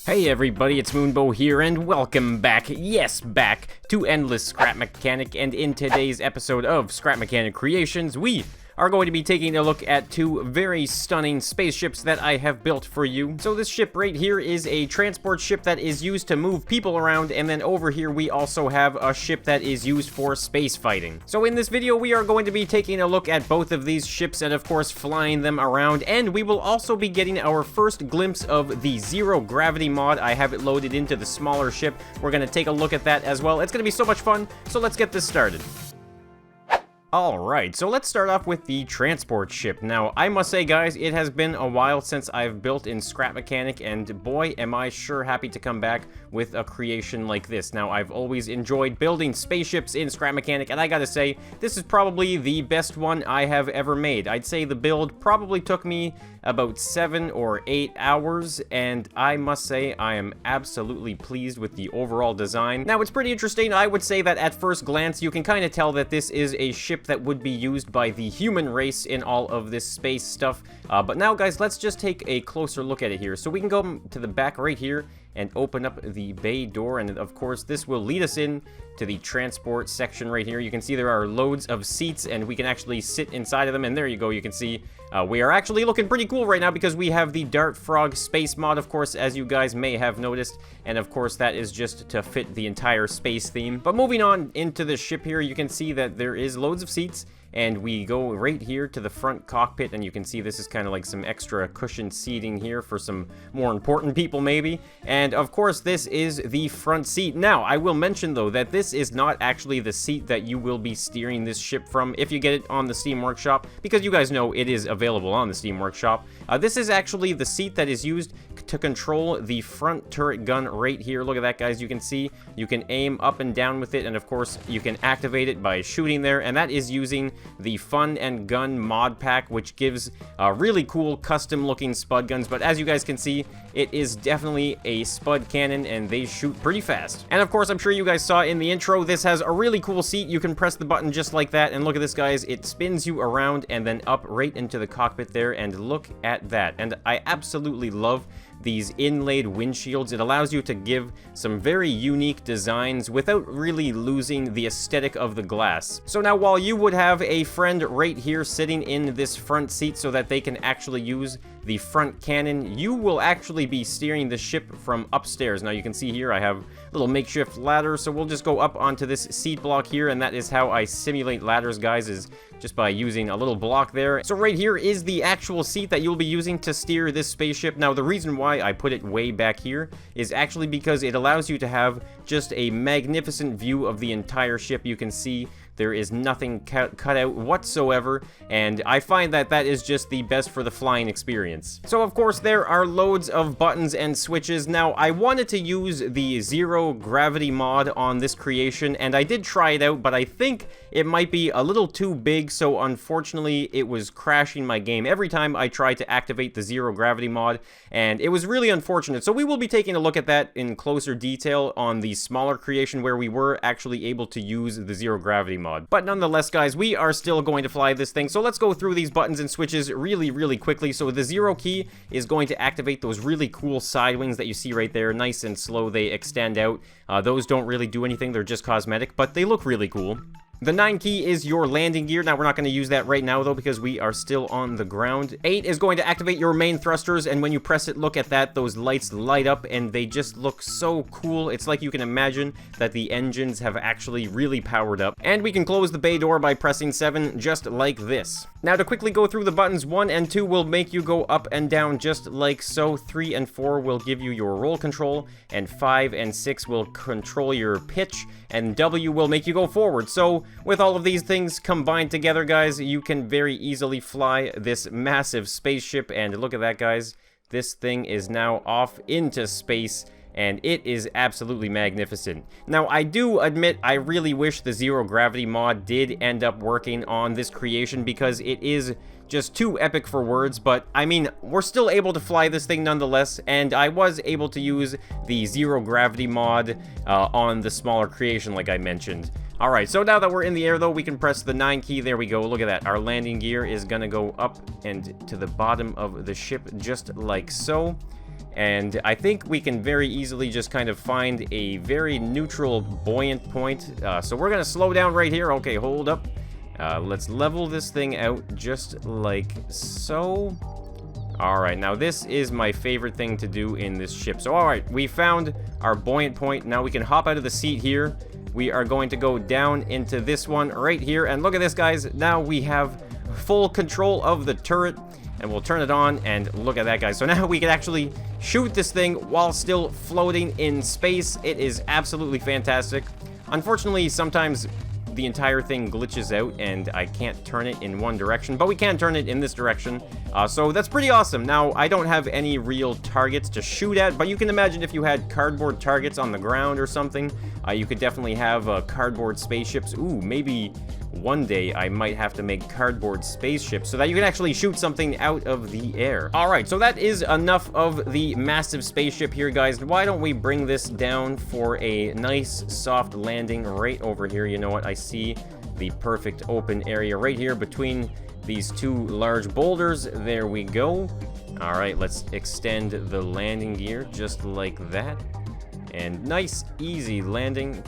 Hey everybody, it's Moonbo here, and welcome back, yes, back to Endless Scrap Mechanic, and in today's episode of Scrap Mechanic Creations, we are going to be taking a look at two very stunning spaceships that I have built for you. So this ship right here is a transport ship that is used to move people around, and then over here we also have a ship that is used for space fighting. So in this video we are going to be taking a look at both of these ships and of course flying them around, and we will also be getting our first glimpse of the zero gravity mod. I have it loaded into the smaller ship. We're going to take a look at that as well. It's going to be so much fun, so let's get this started. Alright, so let's start off with the transport ship. Now, I must say, guys, it has been a while since I've built in Scrap Mechanic, and boy, am I sure happy to come back with a creation like this. Now, I've always enjoyed building spaceships in Scrap Mechanic, and I gotta say, this is probably the best one I have ever made. I'd say the build probably took me about 7 or 8 hours, and I must say, I am absolutely pleased with the overall design. Now, it's pretty interesting. I would say that at first glance, you can kind of tell that this is a ship that would be used by the human race in all of this space stuff. But now, guys, let's just take a closer look at it here. So we can go to the back right here and open up the bay door, and of course this will lead us in to the transport section right here. You can see there are loads of seats, and we can actually sit inside of them, and there you go. You can see we are actually looking pretty cool right now because we have the Dart Frog space mod, of course, as you guys may have noticed, and of course that is just to fit the entire space theme. But moving on into the ship here, you can see that there is loads of seats, and we go right here to the front cockpit, and you can see this is kind of like some extra cushioned seating here for some more important people maybe. And of course this is the front seat. Now I will mention though that this is not actually the seat that you will be steering this ship from if you get it on the Steam Workshop, because you guys know it is available on the Steam Workshop. This is actually the seat that is used to control the front turret gun right here. Look at that, guys. You can see you can aim up and down with it, and of course you can activate it by shooting there, and that is using the Fun and Gun mod pack, which gives really cool custom looking spud guns. But as you guys can see, it is definitely a spud cannon, and they shoot pretty fast. And of course, I'm sure you guys saw in the intro, this has a really cool seat. You can press the button just like that, and look at this, guys. It spins you around and then up right into the cockpit there, and look at that. And I absolutely love these inlaid windshields. It allows you to give some very unique designs without really losing the aesthetic of the glass. So now, while you would have a friend right here sitting in this front seat so that they can actually use the front cannon, you will actually be steering the ship from upstairs. Now you can see here I have a little makeshift ladder, so we'll just go up onto this seat block here, and that is how I simulate ladders, guys, is just by using a little block there. So right here is the actual seat that you'll be using to steer this spaceship. Now the reason why I put it way back here is actually because it allows you to have just a magnificent view of the entire ship. You can see there is nothing cut out whatsoever, and I find that that is just the best for the flying experience. So of course there are loads of buttons and switches. Now I wanted to use the zero gravity mod on this creation, and I did try it out, but I think it might be a little too big, so unfortunately it was crashing my game every time I tried to activate the zero gravity mod, and it was really unfortunate. So we will be taking a look at that in closer detail on the smaller creation where we were actually able to use the zero gravity mod. But nonetheless, guys, we are still going to fly this thing, so let's go through these buttons and switches really quickly. So the zero key is going to activate those really cool side wings that you see right there. Nice and slow, they extend out. Those don't really do anything, they're just cosmetic, but they look really cool. The 9 key is your landing gear. Now, we're not going to use that right now, though, because we are still on the ground. 8 is going to activate your main thrusters, and when you press it, look at that. Those lights light up, and they just look so cool. It's like you can imagine that the engines have actually really powered up. And we can close the bay door by pressing 7, just like this. Now, to quickly go through the buttons, 1 and 2 will make you go up and down just like so. 3 and 4 will give you your roll control, and 5 and 6 will control your pitch, and W will make you go forward. So with all of these things combined together, guys, you can very easily fly this massive spaceship. And look at that, guys. This thing is now off into space, and it is absolutely magnificent. Now, I do admit I really wish the zero gravity mod did end up working on this creation, because it is just too epic for words. But I mean, we're still able to fly this thing nonetheless, and I was able to use the zero gravity mod on the smaller creation like I mentioned. Alright, so now that we're in the air though, we can press the 9 key. There we go. Look at that. Our landing gear is gonna go up and to the bottom of the ship just like so. And I think we can very easily just kind of find a very neutral buoyant point. So we're going to slow down right here. Okay, hold up. Let's level this thing out just like so. Alright, now this is my favorite thing to do in this ship. So alright, we found our buoyant point. Now we can hop out of the seat here. We are going to go down into this one right here. And look at this, guys. Now we have full control of the turret. And we'll turn it on, and look at that, guys. So now we can actually shoot this thing while still floating in space. It is absolutely fantastic. Unfortunately, sometimes the entire thing glitches out, and I can't turn it in one direction, but we can turn it in this direction. So that's pretty awesome. Now, I don't have any real targets to shoot at, but you can imagine if you had cardboard targets on the ground or something, you could definitely have cardboard spaceships. Ooh, maybe one day I might have to make cardboard spaceships so that you can actually shoot something out of the air. Alright, so that is enough of the massive spaceship here, guys. Why don't we bring this down for a nice soft landing right over here? You know what? I see the perfect open area right here between these two large boulders. There we go. Alright, let's extend the landing gear just like that. And nice, easy landing.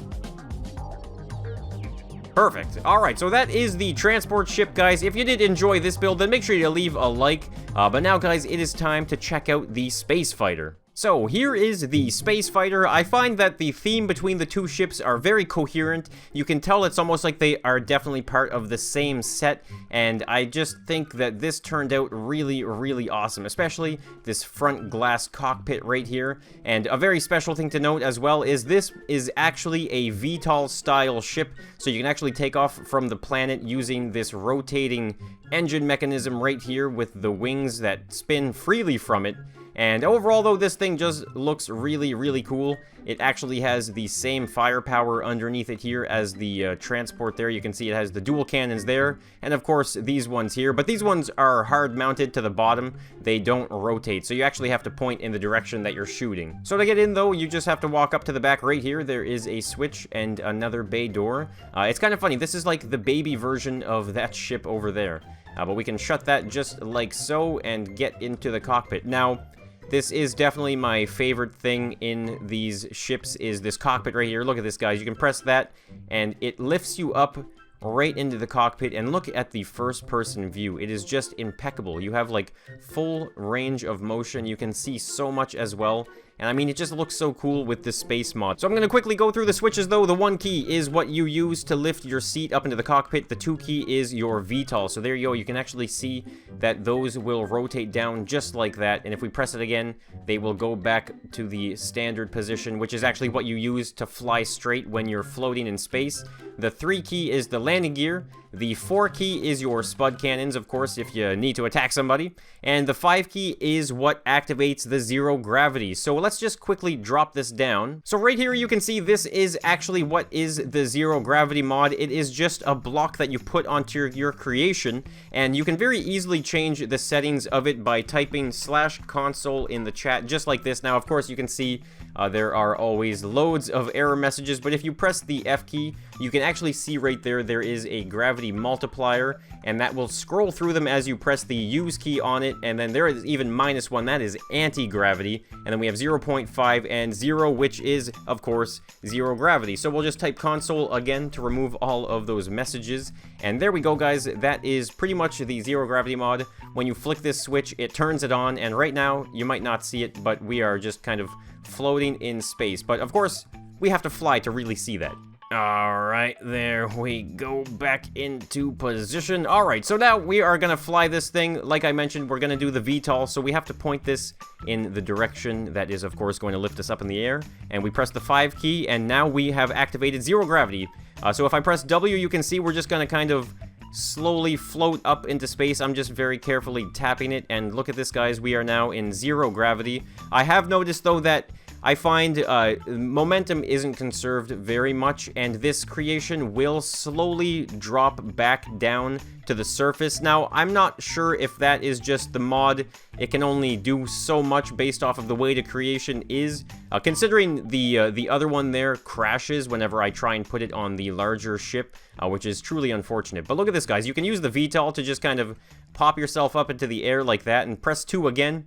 Perfect. Alright, so that is the transport ship, guys. If you did enjoy this build, then make sure you leave a like. But now, guys, it is time to check out the Space Fighter. So, here is the Space Fighter. I find that the theme between the two ships are very coherent. You can tell it's almost like they are definitely part of the same set, and I just think that this turned out really, really awesome, especially this front glass cockpit right here. And a very special thing to note as well is this is actually a VTOL style ship, so you can actually take off from the planet using this rotating engine mechanism right here with the wings that spin freely from it. And overall, though, this thing just looks really, really cool. It actually has the same firepower underneath it here as the transport there. You can see it has the dual cannons there, and of course, these ones here. But these ones are hard mounted to the bottom. They don't rotate, so you actually have to point in the direction that you're shooting. So to get in, though, you just have to walk up to the back right here. There is a switch and another bay door. It's kind of funny. This is like the baby version of that ship over there. But we can shut that just like so and get into the cockpit. Now, this is definitely my favorite thing in these ships is this cockpit right here. Look at this, guys. You can press that, and it lifts you up right into the cockpit, and look at the first-person view. It is just impeccable. You have, like, full range of motion. You can see so much as well. And I mean, it just looks so cool with this space mod. So I'm going to quickly go through the switches, though. The 1 key is what you use to lift your seat up into the cockpit. The 2 key is your VTOL. So there you go. You can actually see that those will rotate down just like that. And if we press it again, they will go back to the standard position, which is actually what you use to fly straight when you're floating in space. The 3 key is the landing gear. The 4 key is your spud cannons, of course, if you need to attack somebody. And the 5 key is what activates the zero gravity. So let's just quickly drop this down. So right here you can see this is actually what is the zero gravity mod. It is just a block that you put onto your creation, and you can very easily change the settings of it by typing /console in the chat, just like this. Now, of course, you can see there are always loads of error messages, but if you press the F key, you can actually see right there, there is a gravity multiplier, and that will scroll through them as you press the use key on it, and then there is even -1, that is anti-gravity, and then we have 0.5 and 0, which is, of course, zero gravity. So we'll just type console again to remove all of those messages, and there we go, guys. That is pretty much the zero gravity mod. When you flick this switch, it turns it on, and right now, you might not see it, but we are just kind of floating in space. But of course, we have to fly to really see that. Alright, there we go, back into position. Alright, so now we are gonna fly this thing. Like I mentioned, we're gonna do the VTOL, so we have to point this in the direction that is, of course, going to lift us up in the air. And we press the 5 key, and now we have activated zero gravity. So if I press W, you can see we're just gonna kind of slowly float up into space. I'm just very carefully tapping it, and look at this, guys. We are now in zero gravity. I have noticed, though, that I find momentum isn't conserved very much, and this creation will slowly drop back down to the surface. Now, I'm not sure if that is just the mod. It can only do so much based off of the way the creation is. Considering the other one there crashes whenever I try and put it on the larger ship, which is truly unfortunate. But look at this, guys. You can use the VTOL to just kind of pop yourself up into the air like that, and press 2 again.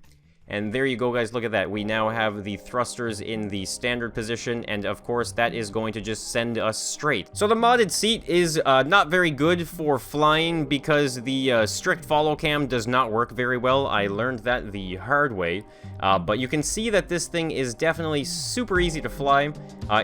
And there you go, guys. Look at that. We now have the thrusters in the standard position, and of course, that is going to just send us straight. So the modded seat is not very good for flying because the strict follow cam does not work very well. I learned that the hard way. But you can see that this thing is definitely super easy to fly.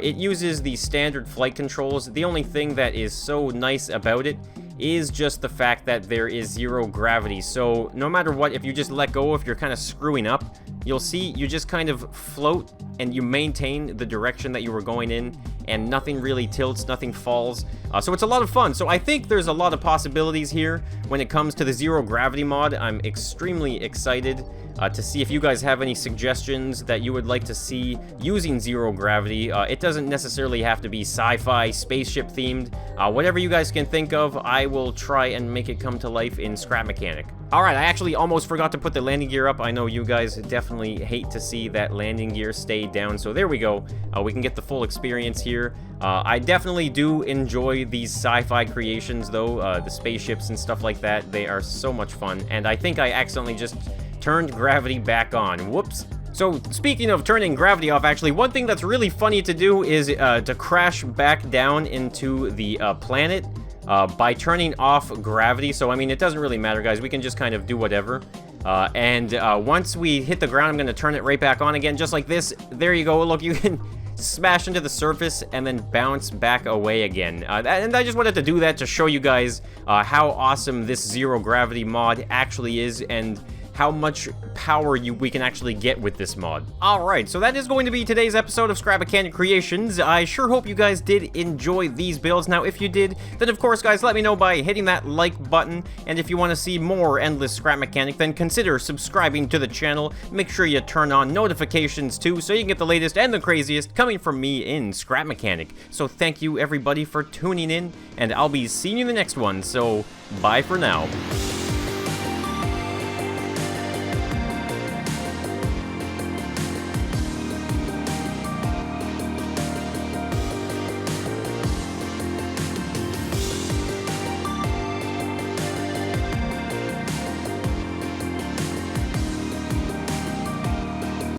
It uses the standard flight controls. The only thing that is so nice about it is just the fact that there is zero gravity. So no matter what, if you just let go, if you're kind of screwing up, you'll see you just kind of float and you maintain the direction that you were going in, and nothing really tilts, nothing falls. So it's a lot of fun. So I think there's a lot of possibilities here when it comes to the zero gravity mod. I'm extremely excited to see if you guys have any suggestions that you would like to see using zero gravity. It doesn't necessarily have to be sci-fi, spaceship themed. Whatever you guys can think of, I will try and make it come to life in Scrap Mechanic. Alright, I actually almost forgot to put the landing gear up. I know you guys definitely hate to see that landing gear stay down, so there we go. We can get the full experience here. I definitely do enjoy these sci-fi creations, though. The spaceships and stuff like that, they are so much fun. And I think I accidentally just turned gravity back on. Whoops. So, speaking of turning gravity off, actually, one thing that's really funny to do is to crash back down into the planet by turning off gravity. So, I mean, it doesn't really matter, guys. We can just kind of do whatever. Once we hit the ground, I'm going to turn it right back on again, just like this. There you go. Look, you can smash into the surface and then bounce back away again. And I just wanted to do that to show you guys how awesome this zero gravity mod actually is, and how much power we can actually get with this mod. Alright, so that is going to be today's episode of Scrap Mechanic Creations. I sure hope you guys did enjoy these builds. Now, if you did, then of course, guys, let me know by hitting that like button. And if you want to see more endless Scrap Mechanic, then consider subscribing to the channel. Make sure you turn on notifications too, so you can get the latest and the craziest coming from me in Scrap Mechanic. So thank you, everybody, for tuning in, and I'll be seeing you in the next one. So, bye for now.